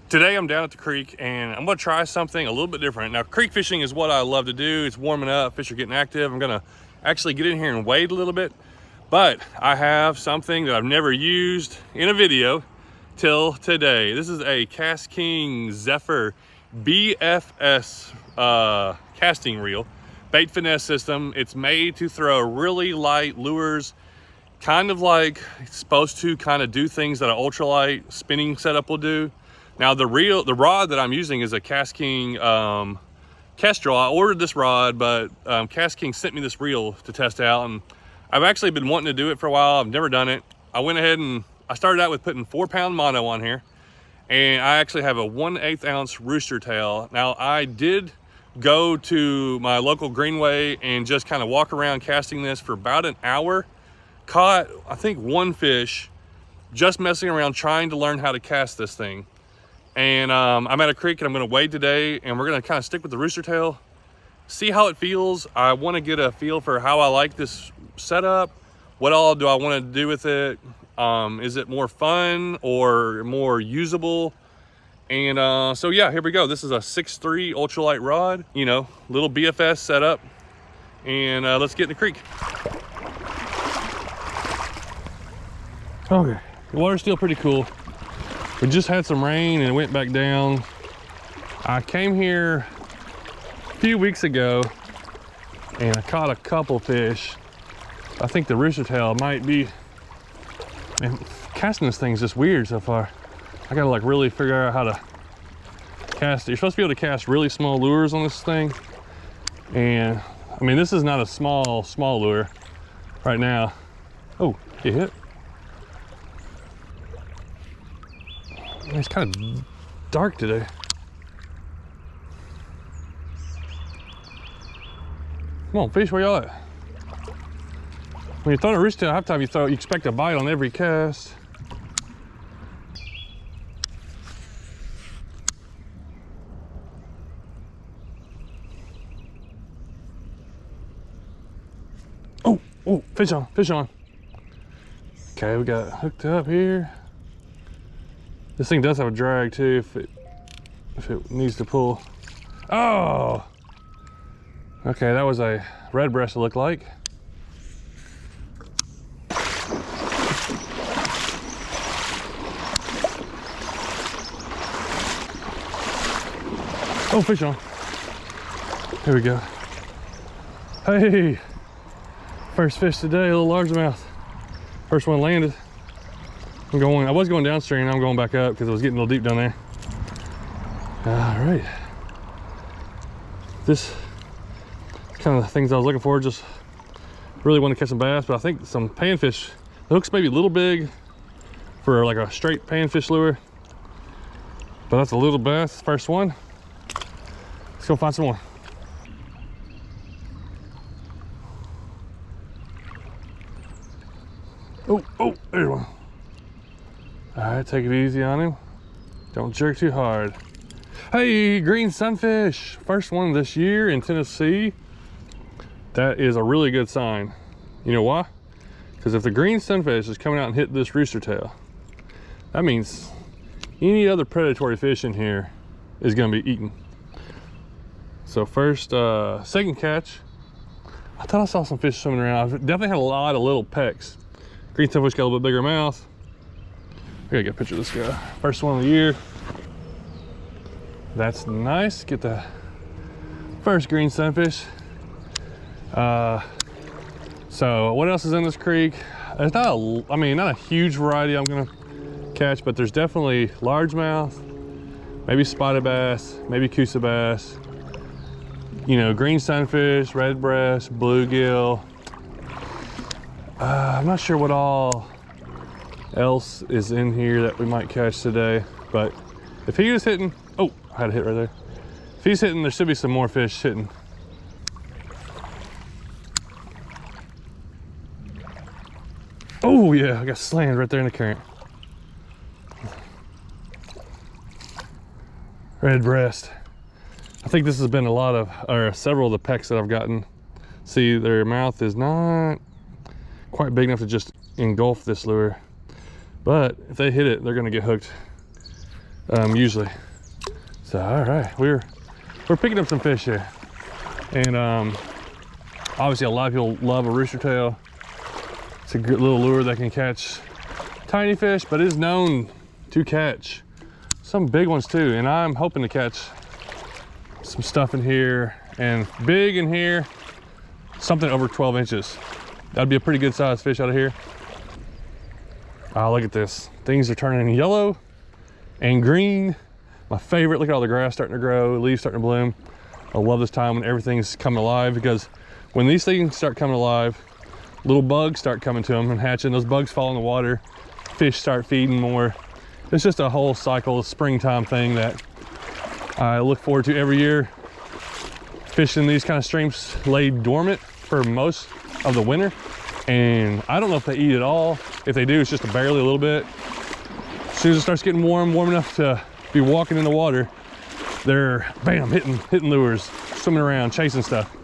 Today I'm down at the creek and I'm gonna try something a little bit different. Now, creek fishing is what I love to do. It's warming up, fish are getting active. I'm gonna actually get in here and wade a little bit, but I have something that I've never used in a video till today. This is a Cast King Zephyr BFS casting reel, bait finesse system. It's made to throw really light lures, kind of like it's supposed to kind of do things that an ultralight spinning setup will do. Now the rod that I'm using is a Cast King Kestrel. I ordered this rod, but Cast King sent me this reel to test out, and I've actually been wanting to do it for a while. I've never done it. I went ahead and I started out with putting 4-pound mono on here, and I actually have a 1/8 ounce rooster tail. Now I did go to my local greenway and just kind of walk around casting this for about an hour. Caught, I think, one fish, just messing around trying to learn how to cast this thing. And I'm at a creek and I'm gonna wade today, and we're gonna kind of stick with the rooster tail, see how it feels. I wanna get a feel for how I like this setup. What all do I wanna do with it? Is it more fun or more usable? And so yeah, here we go. This is a 6'3" ultralight rod, you know, little BFS setup. And let's get in the creek. Okay, the water's still pretty cool. We just had some rain and it went back down. I came here a few weeks ago and I caught a couple fish. I think the rooster tail might be, man, casting this thing is just weird so far. I gotta like really figure out how to cast it. You're supposed to be able to cast really small lures on this thing. And I mean, this is not a small lure right now. Oh, get hit. It's kind of dark today. Come on, fish, where y'all at? When you're throwing a rooster tail, half time you expect a bite on every cast. Oh, fish on, fish on. Okay, we got it hooked up here. This thing does have a drag too if it needs to pull. Oh! Okay, that was a red breast, it looked like. Oh, fish on. Here we go. Hey! First fish today, a little largemouth. First one landed. I was going downstream, I'm going back up because it was getting a little deep down there. All right. This kind of the things I was looking for, just really want to catch some bass, but I think some panfish. The hook's maybe a little big for like a straight panfish lure, but that's a little bass, first one. Let's go find some more. Oh, there's one. All right, take it easy on him. Don't jerk too hard. Hey, green sunfish. First one this year in Tennessee. That is a really good sign. You know why? Because if the green sunfish is coming out and hit this rooster tail, that means any other predatory fish in here is gonna be eaten. So second catch, I thought I saw some fish swimming around. I definitely had a lot of little pecks. Green sunfish got a little bit bigger mouth. I gotta get a picture of this guy. First one of the year. That's nice. Get the first green sunfish. So what else is in this creek? There's not a huge variety I'm gonna catch, but there's definitely largemouth, maybe spotted bass, maybe coosa bass, you know, green sunfish, red breast, bluegill. I'm not sure what all else is in here that we might catch today, but if he is hitting, oh, I had a hit right there. If he's hitting, there should be some more fish hitting. Oh yeah, I got slammed right there in the current. Red breast. I think this has been several of the pecks that I've gotten. See, their mouth is not quite big enough to just engulf this lure. But if they hit it, they're gonna get hooked usually. So all right, we're picking up some fish here, and obviously a lot of people love a rooster tail. It's a good little lure that can catch tiny fish, but is known to catch some big ones too. And I'm hoping to catch some stuff in here, and big in here, something over 12 inches. That'd be a pretty good sized fish out of here. Oh, look at this. Things are turning yellow and green. My favorite. Look at all the grass starting to grow, leaves starting to bloom. I love this time when everything's coming alive, because when these things start coming alive, little bugs start coming to them and hatching. Those bugs fall in the water, fish start feeding more. It's just a whole cycle, springtime thing that I look forward to every year. Fishing these kind of streams lay dormant for most of the winter, and I don't know if they eat at all. If they do, it's just barely a little bit. As soon as it starts getting warm enough to be walking in the water, they're bam, hitting lures, swimming around, chasing stuff.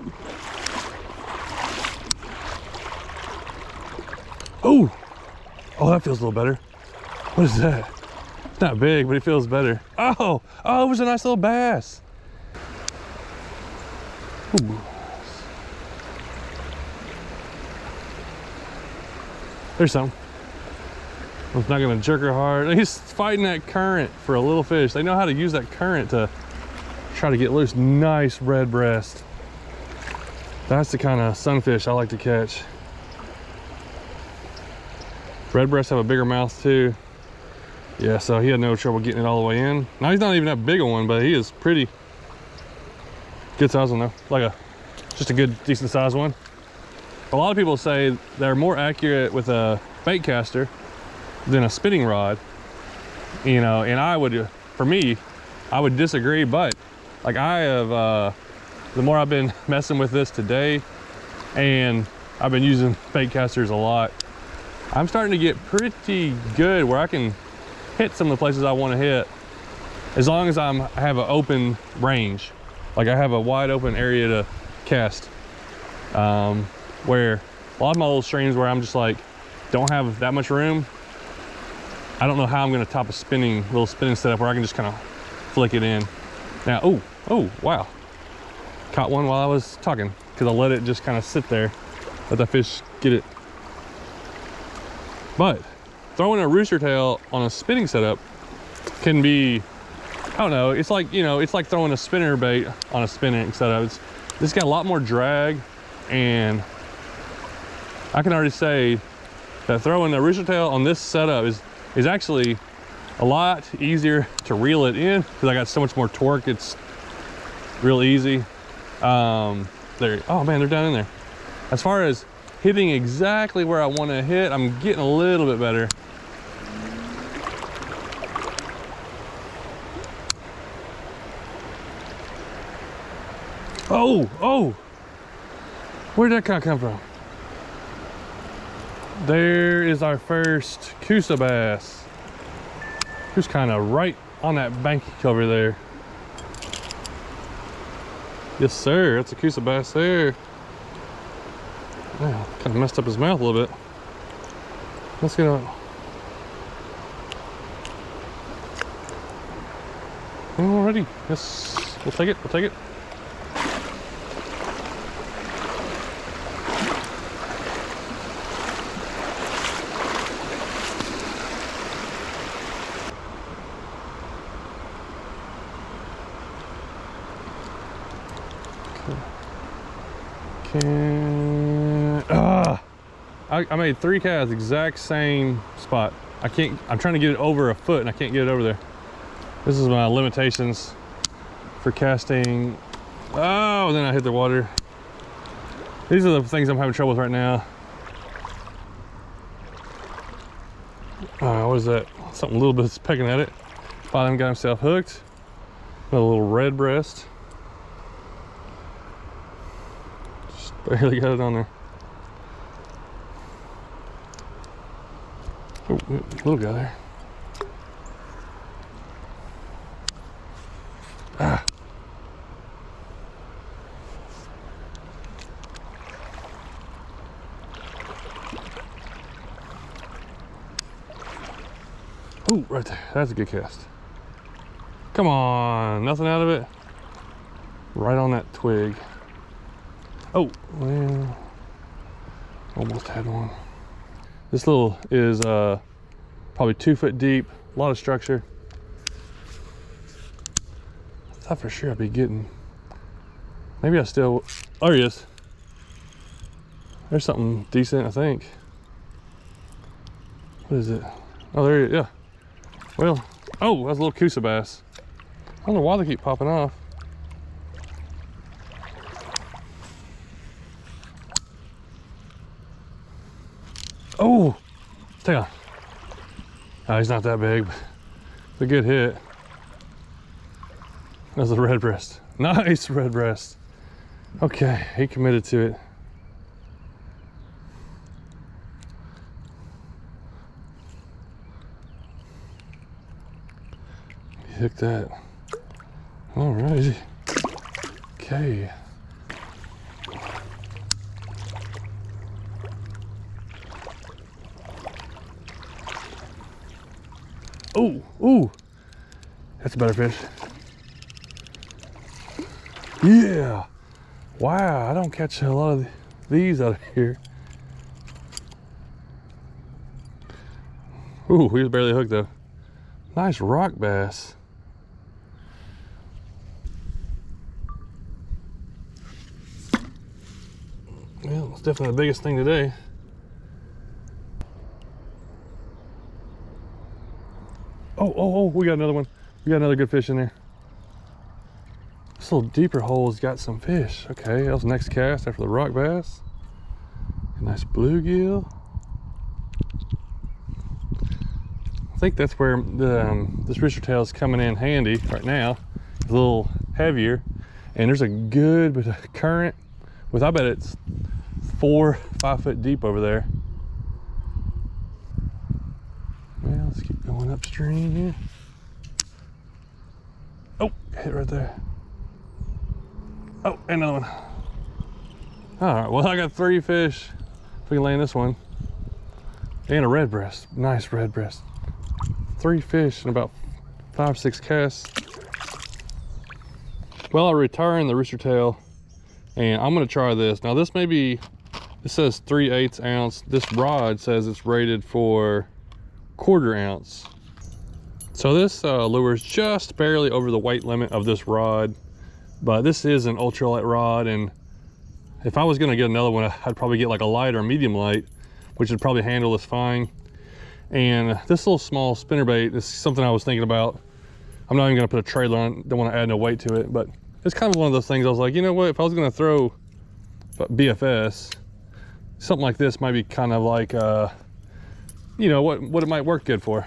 Oh, that feels a little better. What is that? It's not big, but it feels better. Oh, it was a nice little bass. Ooh. There's some. It's not gonna jerk her hard. He's fighting that current for a little fish. They know how to use that current to try to get loose. Nice red breast. That's the kind of sunfish I like to catch. Red breasts have a bigger mouth too. Yeah, so he had no trouble getting it all the way in. Now he's not even that big a one, but he is pretty good size one though. Like just a good, decent size one. A lot of people say they're more accurate with a bait caster than a spinning rod, you know, and I would, for me, I would disagree, but like I have, the more I've been messing with this today, and I've been using bait casters a lot, I'm starting to get pretty good where I can hit some of the places I want to hit, as long as I have an open range. Like I have a wide open area to cast, where a lot of my little streams where I'm just like, don't have that much room, I don't know how I'm going to top a little spinning setup where I can just kind of flick it in. Now, oh, wow. Caught one while I was talking, because I let it just kind of sit there, let that fish get it. But throwing a rooster tail on a spinning setup can be, I don't know, it's like, you know, it's like throwing a spinner bait on a spinning setup. This got a lot more drag, and I can already say that throwing a rooster tail on this setup is actually a lot easier to reel it in, because I got so much more torque. It's real easy. Oh man, they're down in there. As far as hitting exactly where I want to hit, I'm getting a little bit better. Oh, where'd that kind of come from? There is our first Coosa bass, who's kind of right on that bank over there. Yes, sir, that's a Coosa bass there. Yeah, kind of messed up his mouth a little bit. Let's get on. Alrighty, yes, we'll take it. I made 3 casts, exact same spot. I'm trying to get it over a foot and I can't get it over there. This is my limitations for casting. Oh, then I hit the water. These are the things I'm having trouble with right now. What is that? Something a little bit's pecking at it. Finally got himself hooked. Got a little red breast. Just barely got it on there. Oh, little guy there. Ah. Oh, right there. That's a good cast. Come on, nothing out of it. Right on that twig. Oh, well, almost had one. This little is probably 2 foot deep, a lot of structure. I thought for sure I'd be getting, maybe I still, oh, there he is. There's something decent, I think. What is it? Oh, there he is, yeah. Well, oh, that's a little Coosa bass. I don't know why they keep popping off. Oh, stay on. Oh, he's not that big, but it's a good hit. That's a red breast. Nice red breast. Okay, he committed to it. He hooked that. All right. Okay. Oh, ooh, that's a better fish. Yeah. Wow, I don't catch a lot of these out of here. Ooh, he was barely hooked though. Nice rock bass. Well, it's definitely the biggest thing today. Oh, we got another one. We got another good fish in there. This little deeper hole's got some fish. Okay, that was the next cast after the rock bass. A nice bluegill. I think that's where this rooster tail is coming in handy right now. It's a little heavier, and there's a good bit of current with, I bet it's 4-5 foot deep over there. Well, let's keep going upstream here. Oh, hit right there. Oh, another one. All right, well, I got 3 fish. If we can land this one. And a red breast, nice red breast. 3 fish in about 5-6 casts. Well, I returned the rooster tail, and I'm gonna try this. Now this may be, it says 3/8 ounce. This rod says it's rated for 1/4 ounce. So this lure is just barely over the weight limit of this rod, but this is an ultralight rod, and if I was gonna get another one, I'd probably get like a light or medium light, which would probably handle this fine. And this little small spinnerbait is something I was thinking about. I'm not even gonna put a trailer on, don't wanna add no weight to it, but it's kind of one of those things I was like, you know what, if I was gonna throw BFS, something like this might be kind of like, you know, what it might work good for.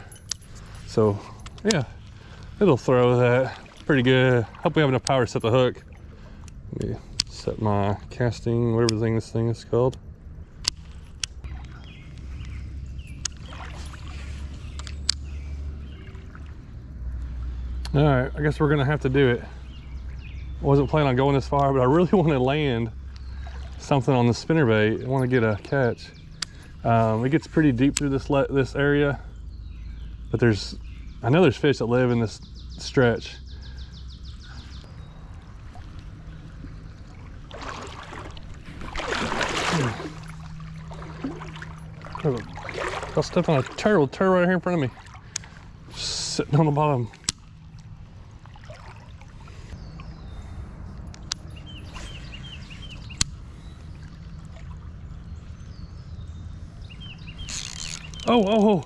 So yeah, it'll throw that pretty good. Hope we have enough power to set the hook. Let me set my casting, whatever this thing is called. All right, I guess we're gonna have to do it. I wasn't planning on going this far, but I really want to land something on the spinnerbait. I want to get a catch. It gets pretty deep through this area, but I know there's fish that live in this stretch. I'll step on a turtle right here in front of me, sitting on the bottom. Oh,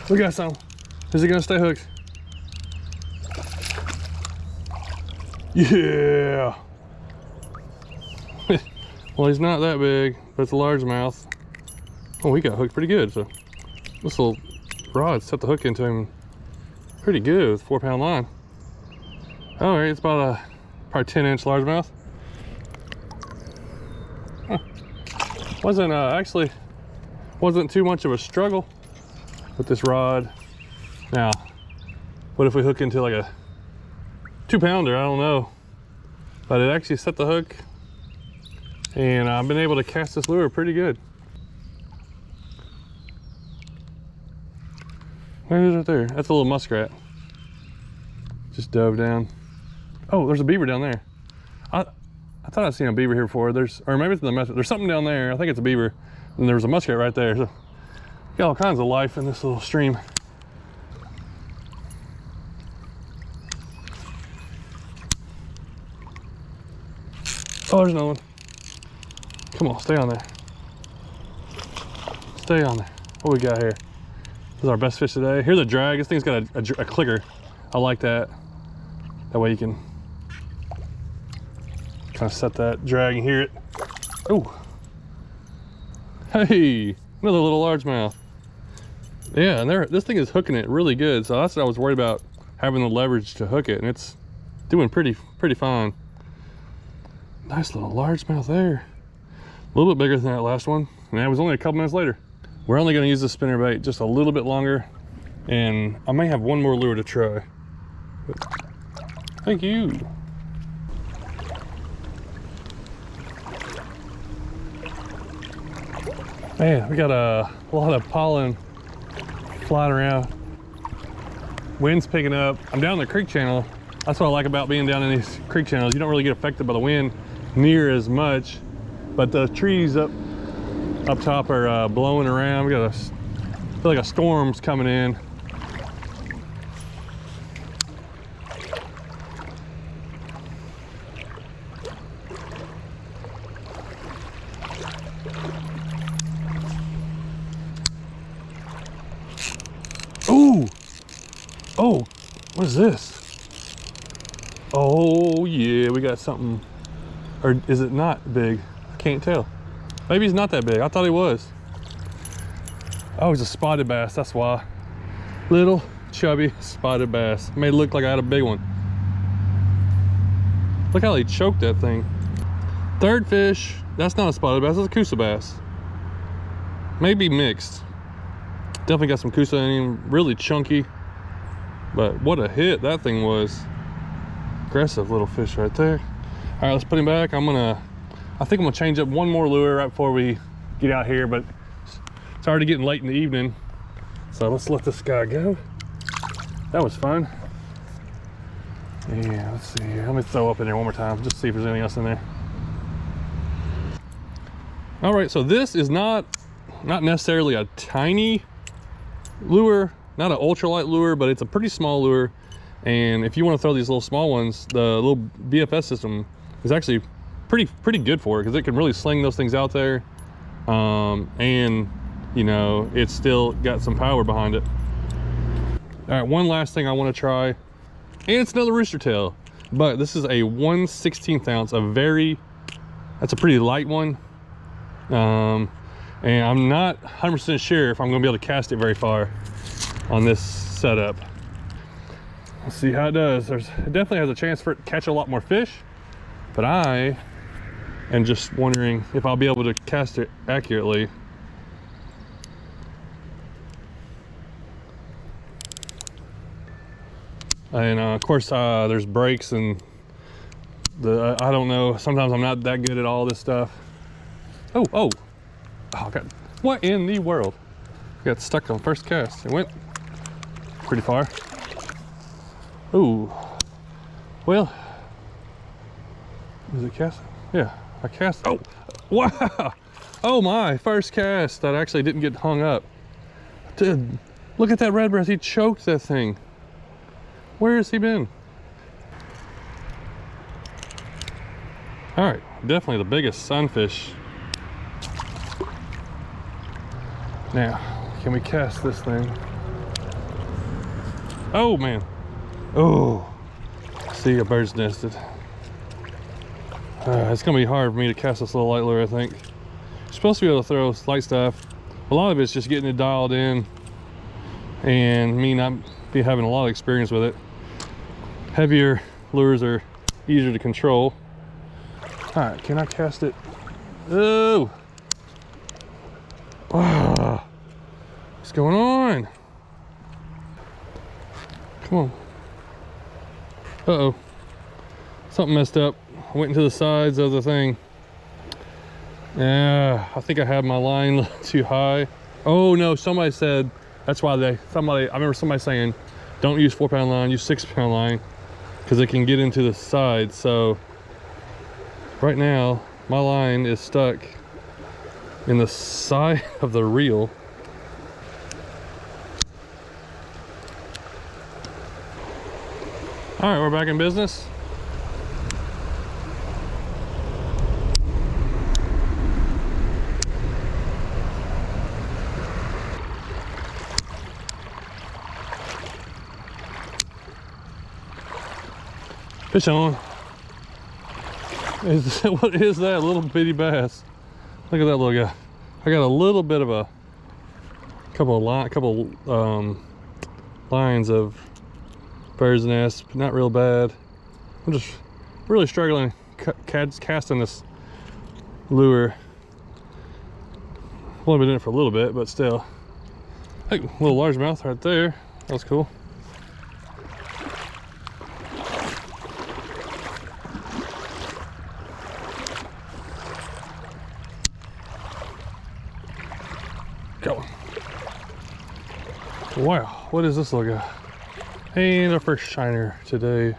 we got some. Is he gonna stay hooked? Yeah. Well, he's not that big, but it's a largemouth. Oh, he got hooked pretty good. So this little rod set the hook into him pretty good with 4-pound line. All right, it's about a probably 10-inch largemouth. Huh. Wasn't too much of a struggle with this rod. Now, what if we hook into like a 2-pounder? I don't know, but it actually set the hook, and I've been able to cast this lure pretty good. Where is it there? That's a little muskrat. Just dove down. Oh, there's a beaver down there. I thought I'd seen a beaver here before. Or maybe it's the muskrat. There's something down there. I think it's a beaver. And there was a muskrat right there. So got all kinds of life in this little stream. Oh, there's another one. Come on, stay on there. Stay on there. What we got here? This is our best fish today. Here's a drag. This thing's got a clicker. I like that. That way you can kind of set that drag and hear it. Oh, hey, another little largemouth. Yeah, and this thing is hooking it really good. So that's what I was worried about, having the leverage to hook it, and it's doing pretty fine. Nice little largemouth there. A little bit bigger than that last one, and that was only a couple minutes later. We're only going to use the spinnerbait just a little bit longer, and I may have one more lure to try. But thank you. Man, we got a lot of pollen flying around. Wind's picking up. I'm down the creek channel. That's what I like about being down in these creek channels. You don't really get affected by the wind near as much, but the trees up top are blowing around. We got feel like a storm's coming in. Ooh! Oh, what is this? Oh yeah, we got something. Or is it not big? I can't tell. Maybe he's not that big. I thought he was. Oh, he's a spotted bass, that's why. Little, chubby, spotted bass. Made it look like I had a big one. Look how they choked that thing. Third fish, that's not a spotted bass, that's a Coosa bass. Maybe mixed. Definitely got some Coosa in him, really chunky. But what a hit that thing was. Aggressive little fish right there. All right, let's put him back. I think I'm gonna change up one more lure right before we get out here, but it's already getting late in the evening. So let's let this guy go. That was fun. Yeah, let's see here. Let me throw up in there one more time, just see if there's anything else in there. All right, so this is not necessarily a tiny lure, not an ultralight lure, but it's a pretty small lure. And if you want to throw these little small ones, the little BFS system is actually pretty good for it, because it can really sling those things out there. And you know, it's still got some power behind it. All right, one last thing I want to try, and it's another rooster tail, but this is a 1/16 ounce, that's a pretty light one. And I'm not 100% sure if I'm going to be able to cast it very far on this setup. Let's see how it does. It definitely has a chance for it to catch a lot more fish, but I am just wondering if I'll be able to cast it accurately. And of course, there's breaks, and I don't know. Sometimes I'm not that good at all this stuff. Oh, God. What in the world? Got stuck on first cast. It went pretty far. Ooh. Well, is it casting? Yeah, I cast. Oh, wow. Oh my, first cast that actually didn't get hung up. Dude, look at that red breast. He choked that thing. Where has he been? All right, definitely the biggest sunfish. Now, can we cast this thing? Oh man. Oh, see, a bird's nested. It's gonna be hard for me to cast this little light lure, I think. You're supposed to be able to throw light stuff. A lot of it's just getting it dialed in, and me not be having a lot of experience with it. Heavier lures are easier to control. All right, can I cast it? Oh, wow. What's going on? Come on. Uh-oh, something messed up. I went into the sides of the thing. Yeah, I think I had my line too high. Oh no, somebody said, that's why I remember somebody saying, don't use 4-pound line, use 6-pound line. because it can get into the side. So right now my line is stuck in the side of the reel. All right, we're back in business. Fish on. What is that? Little bitty bass. Look at that little guy. I got a little bit of a couple lines of bird's nest, but not real bad. I'm just really struggling casting this lure. I've only been in it for a little bit, but still. Hey, little largemouth right there. That's cool. Go. Wow, what is this little guy? And our first shiner today.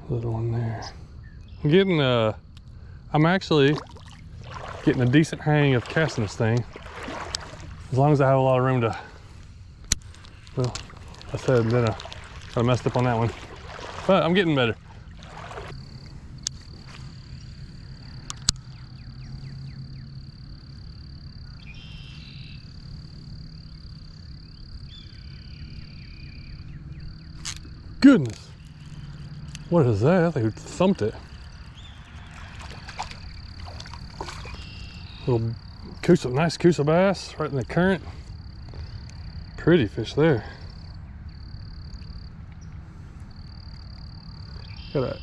Little one there. I'm actually getting a decent hang of casting this thing. As long as I have a lot of room to, well, I said then I kind of messed up on that one. But I'm getting better. Goodness, what is that? I think we thumped it. Little nice Coosa bass right in the current. Pretty fish there. Got a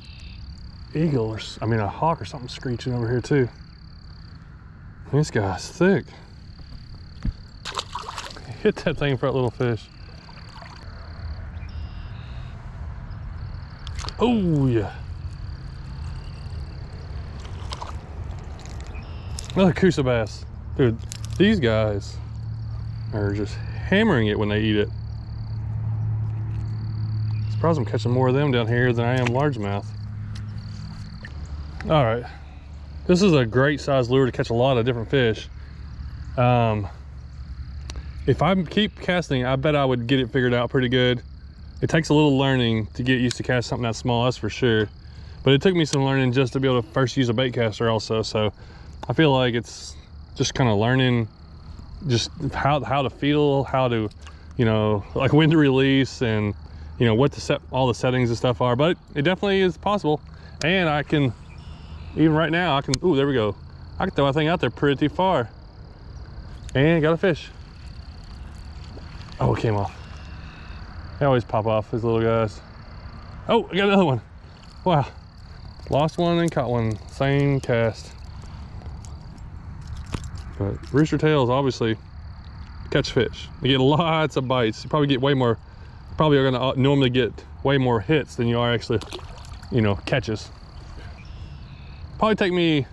eagle or, a hawk or something screeching over here too. This guy's thick. Hit that thing for that little fish. Oh yeah. Another Coosa bass. Dude, these guys are just hammering it when they eat it. Surprised I'm catching more of them down here than I am largemouth. All right, this is a great size lure to catch a lot of different fish. If I keep casting, I bet I would get it figured out pretty good. It takes a little learning to get used to cast something that small, that's for sure. But it took me some learning just to be able to first use a bait caster also. So I feel like it's just kind of learning just how to feel, how to, like when to release and, what to set, all the settings and stuff are. But it definitely is possible. And I can, even right now, ooh, there we go. I can throw that thing out there pretty far. And got a fish. Oh, it came off. They always pop off, these little guys. Oh, I got another one. Wow. Lost one and caught one, same cast. But rooster tails obviously catch fish. You get lots of bites. You probably get way more, probably are gonna normally get way more hits than you are actually, catches. Probably take me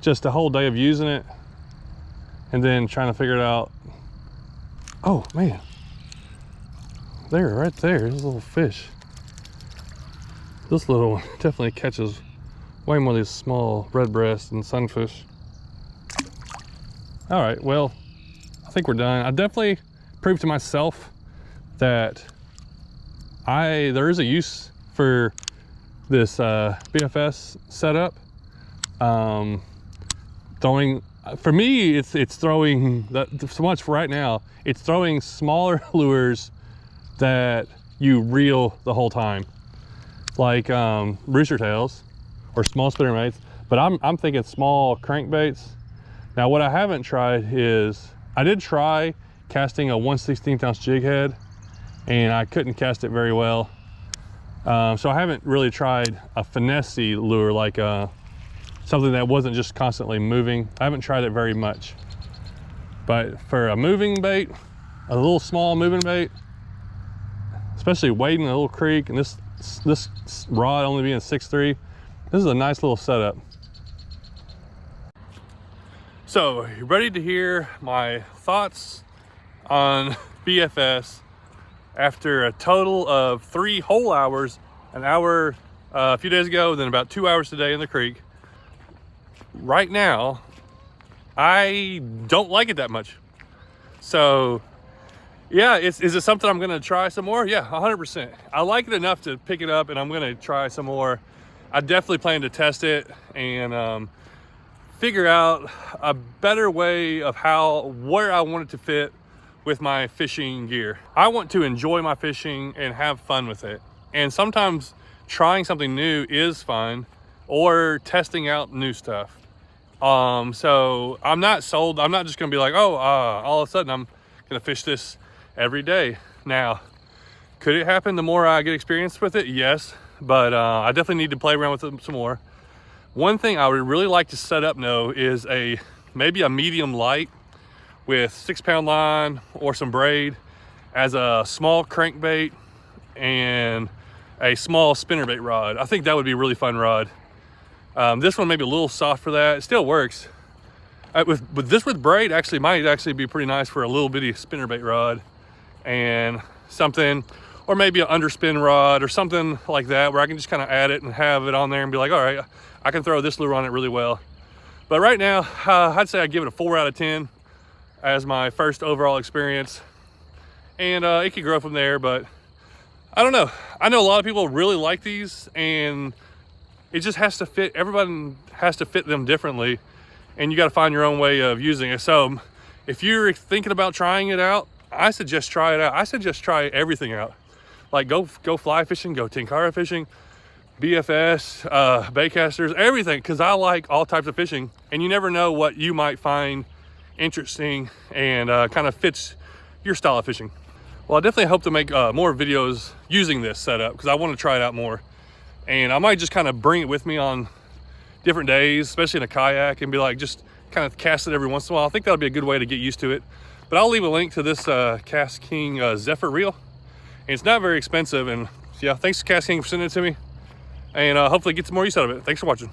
just a whole day of using it and then trying to figure it out. Oh man. There, right there, there's a little fish. This little one definitely catches way more of these small redbreast and sunfish. All right, well, I think we're done. I definitely proved to myself that there is a use for this BFS setup. For me, it's throwing so much right now. It's throwing smaller lures that you reel the whole time, like rooster tails or small spinnerbaits. But I'm thinking small crankbaits. Now what I haven't tried is, I did try casting a 1/16 ounce jig head and I couldn't cast it very well. So I haven't really tried a finesse-y lure, like something that wasn't just constantly moving. I haven't tried it very much. But for a moving bait, a little small moving bait, especially wading a little creek, and this rod only being 6'3", this is a nice little setup. So, you ready to hear my thoughts on BFS after a total of 3 whole hours, an hour a few days ago, then about 2 hours today in the creek. Right now, I don't like it that much. So yeah, is it something I'm gonna try some more? Yeah, 100%. I like it enough to pick it up, and I'm gonna try some more. I definitely plan to test it and figure out a better way of where I want it to fit with my fishing gear. I want to enjoy my fishing and have fun with it. And sometimes trying something new is fun, or testing out new stuff. So I'm not sold. I'm not just gonna be like, oh, all of a sudden I'm gonna fish this every day. Now, could it happen the more I get experience with it? Yes, but I definitely need to play around with it some more. One thing I would really like to set up though is maybe a medium light with 6-pound line or some braid as a small crankbait and a small spinnerbait rod. I think that would be a really fun rod. This one may be a little soft for that. It still works. With braid might actually be pretty nice for a little bitty spinnerbait rod and something, or maybe an underspin rod or something like that, where I can just kind of add it and have it on there and be like, all right, I can throw this lure on it really well. But right now, I'd say I'd give it a 4 out of 10 as my first overall experience. And it could grow from there, but I don't know. I know a lot of people really like these, and it just has to fit. Everybody has to fit them differently, and you got to find your own way of using it. So if you're thinking about trying it out, I suggest try it out. I suggest try everything out. Like go fly fishing, go tenkara fishing, BFS, baitcasters, everything, because I like all types of fishing, and you never know what you might find interesting and kind of fits your style of fishing. Well, I definitely hope to make more videos using this setup, because I want to try it out more. And I might just kind of bring it with me on different days, especially in a kayak, and be like, just kind of cast it every once in a while. I think that'll be a good way to get used to it. But I'll leave a link to this Cast King Zephyr reel. And it's not very expensive. And yeah, thanks to Cast King for sending it to me. And hopefully get some more use out of it. Thanks for watching.